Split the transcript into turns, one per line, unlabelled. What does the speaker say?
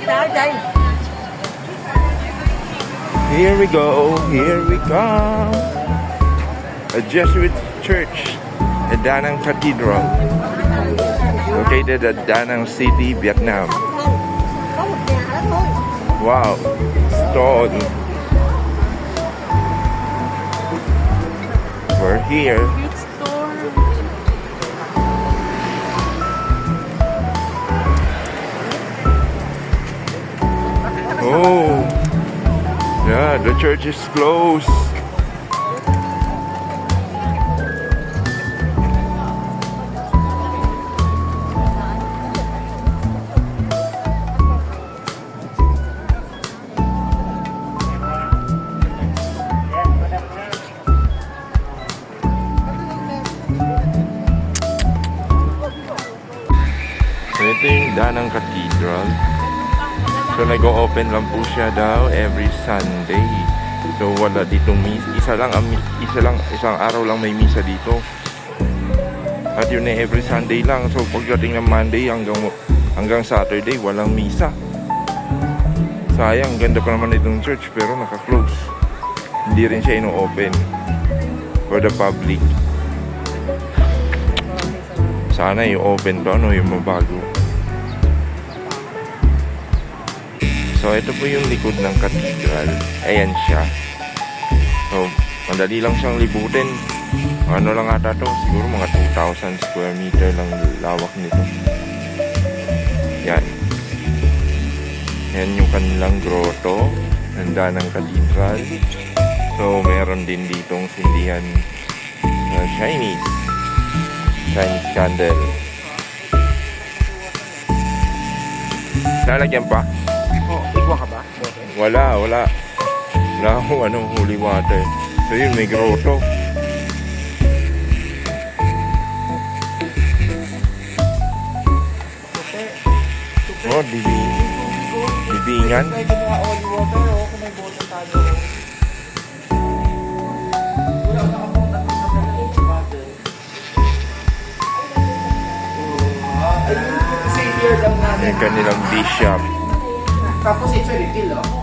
Here we go, here we come. A Jesuit church at Da Nang Cathedral, located at Da Nang City, Vietnam. Wow, stone. We're here. Oh, yeah, the church is closed. So ito yung Da Nang Cathedral. So nag-o-open lang po siya daw every Sunday. So wala ditong isang araw lang may misa dito. At yun na every Sunday lang. So pagdating ng Monday hanggang Saturday walang misa. Sayang, ganda pa naman itong church pero naka-close. Hindi rin siya ino-open for the public. Sana i-open to, yung mabago. So, ito po yung likod ng cathedral. Ayan siya. So, madali lang siyang libutin. Ano lang ata to? Siguro mga 2,000 square meter lang lawak nito. Yan. Yan yung kanilang grotto. Handa ng cathedral. So, meron din ditong sindihan na Chinese candle. Lalagyan pa?
Igwa ka ba?
Wala akong holy water. So yun, may grotto. Oh, dibingan.
Pwede mo nga holy water o kung may bottle tayo. Wala na akong bottle. Savior lang natin.
Yung kanilang bishop.
Tapos ito refill, oh.